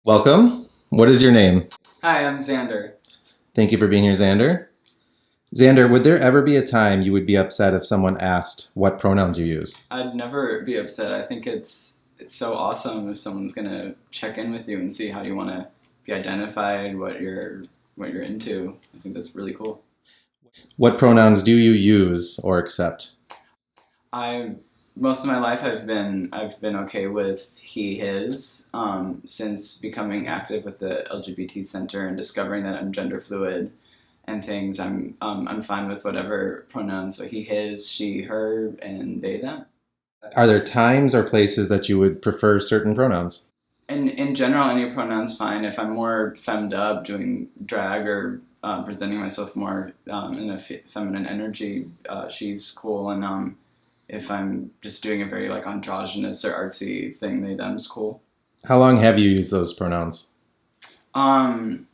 Welcome. What is your name? Hi, I'm Zander. Thank you for being here, Xander. Xander, would there ever be a time you would be upset if someone asked what pronouns you use? I'd never be upset. I think it's so awesome if someone's gonna check in with you and see how you want to be identified, what you're into. I think that's really cool. What pronouns do you use or accept? I Most of my life I've been okay with he his since becoming active with the LGBT center and discovering that I'm gender fluid and things. I'm fine with whatever pronouns. So he his, she her, and they them. Are there times or places that you would prefer certain pronouns? In general, any pronoun's fine. If I'm more femmed up, doing drag or presenting myself more in a feminine energy, she's cool. And if I'm just doing a very like androgynous or artsy thing, they them's cool. How long have you used those pronouns? Um,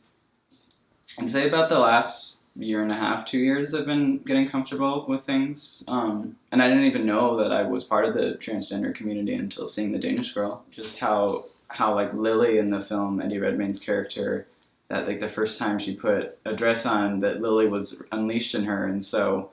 I'd say about the last year and a half, 2 years, I've been getting comfortable with things. And I didn't even know that I was part of the transgender community until seeing the Danish Girl. Just how like Lily in the film, Eddie Redmayne's character, that like the first time she put a dress on, that Lily was unleashed in her, and so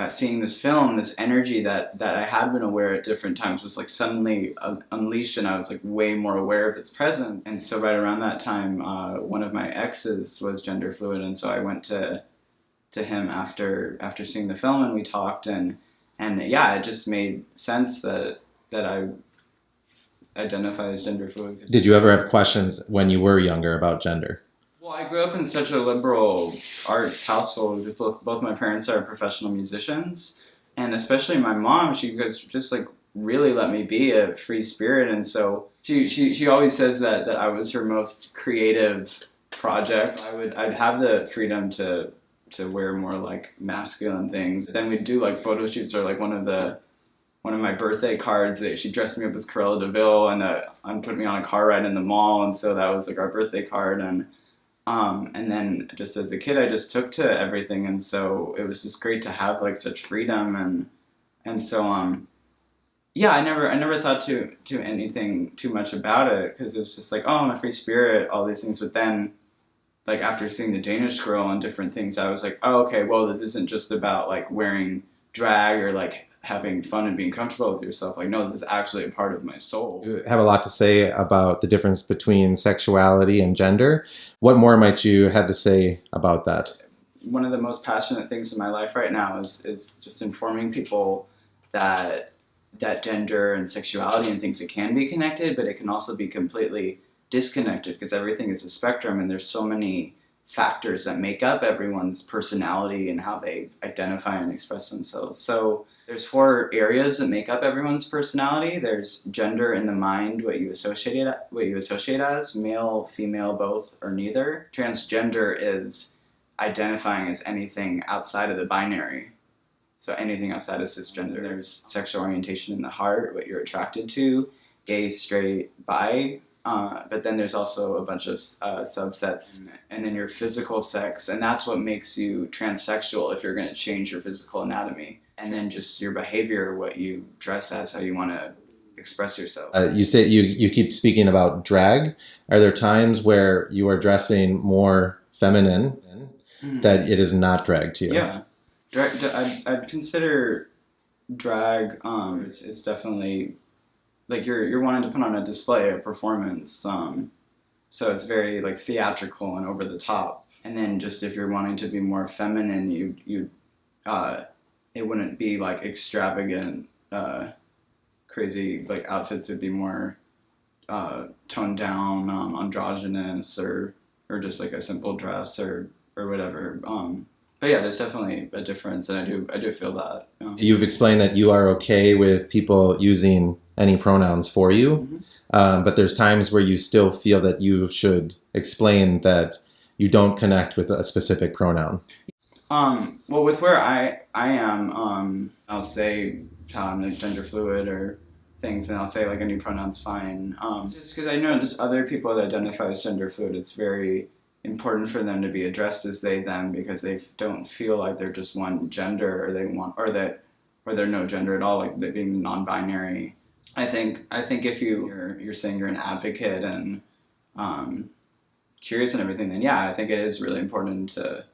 seeing this film, this energy that I had been aware at different times was like suddenly unleashed, and I was like way more aware of its presence. And so right around that time, one of my exes was gender fluid, and so I went to him after seeing the film, and we talked, and yeah, it just made sense that I identify as gender fluid. Did you ever have questions when you were younger about gender? Well, I grew up in such a liberal arts household. Both my parents are professional musicians, and especially my mom. She was just like really let me be a free spirit, and so she always says that I was her most creative project. I'd have the freedom to wear more like masculine things. Then we'd do like photo shoots, or like one of my birthday cards that she dressed me up as Cruella de Vil and put me on a car ride in the mall, and so that was like our birthday card. And then just as a kid, I just took to everything, and so it was just great to have like such freedom, and so yeah, I never thought to anything too much about it, because it was just like, oh, I'm a free spirit, all these things. But then like after seeing the Danish Girl and different things, I was like, oh, okay, well, this isn't just about like wearing drag or like having fun and being comfortable with yourself. Like, no, this is actually a part of my soul. You have a lot to say about the difference between sexuality and gender. What more might you have to say about that? One of the most passionate things in my life right now is just informing people that gender and sexuality and things, it can be connected, but it can also be completely disconnected, because everything is a spectrum, and there's so many factors that make up everyone's personality and how they identify and express themselves. So there's four areas that make up everyone's personality. There's gender in the mind, what you associate as, male, female, both, or neither. Transgender is identifying as anything outside of the binary. So anything outside of cisgender. There's sexual orientation in the heart, what you're attracted to, gay, straight, bi. But then there's also a bunch of subsets, and then your physical sex, and that's what makes you transsexual if you're going to change your physical anatomy. And then just your behavior, what you dress as, how you want to express yourself. You say you keep speaking about drag. Are there times where you are dressing more feminine that it is not drag to you? Yeah, I'd consider drag. It's definitely like you're wanting to put on a display, a performance. So it's very like theatrical and over the top. And then just if you're wanting to be more feminine, it wouldn't be like extravagant, crazy like outfits. Would be more toned down, androgynous, or just like a simple dress or whatever. But yeah, there's definitely a difference, and I do feel that. Yeah. You've explained that you are okay with people using any pronouns for you, but there's times where you still feel that you should explain that you don't connect with a specific pronoun. Well, with where I am, I'll say I'm like gender fluid or things, and I'll say like any pronoun's fine. Just because I know just other people that identify as gender fluid, it's very important for them to be addressed as they them, because they don't feel like they're just one gender, or they're no gender at all, like they're being non-binary. I think if you're saying you're an advocate and curious and everything, then yeah, I think it is really important to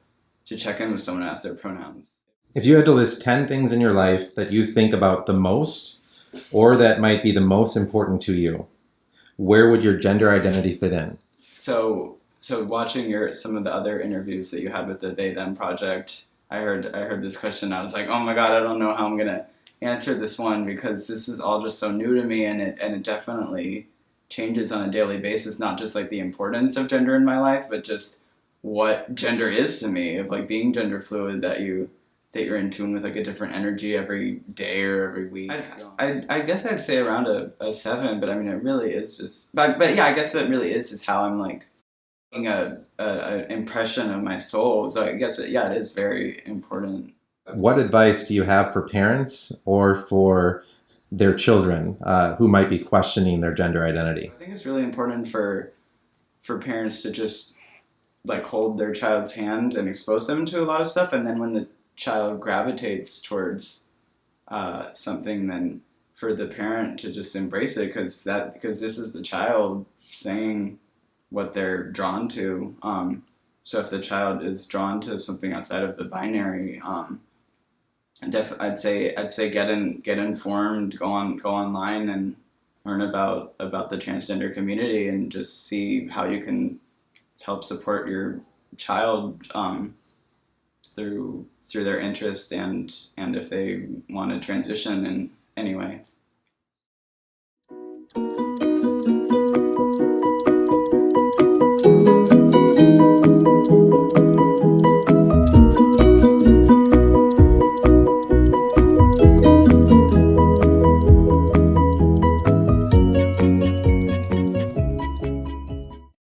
check in with someone and ask their pronouns. If you had to list 10 things in your life that you think about the most, or that might be the most important to you, where would your gender identity fit in? So watching some of the other interviews that you had with the They Them Project, I heard this question. I was like, oh my God, I don't know how I'm gonna answer this one because this is all just so new to me, and it definitely changes on a daily basis. Not just like the importance of gender in my life, but just what gender is to me. Of like being gender fluid, that you're in tune with like a different energy every day or every week. I guess I'd say around a 7, but I mean it really is just. But yeah, I guess that really is just how I'm like a impression of my soul. So I guess yeah, it is very important. What advice do you have for parents or for their children who might be questioning their gender identity? I think it's really important for parents to just like hold their child's hand and expose them to a lot of stuff, and then when the child gravitates towards something, then for the parent to just embrace it because this is the child saying what they're drawn to. So if the child is drawn to something outside of the binary, I'd say get informed, go online and learn about the transgender community and just see how you can help support your child through their interest and if they want to transition in any way.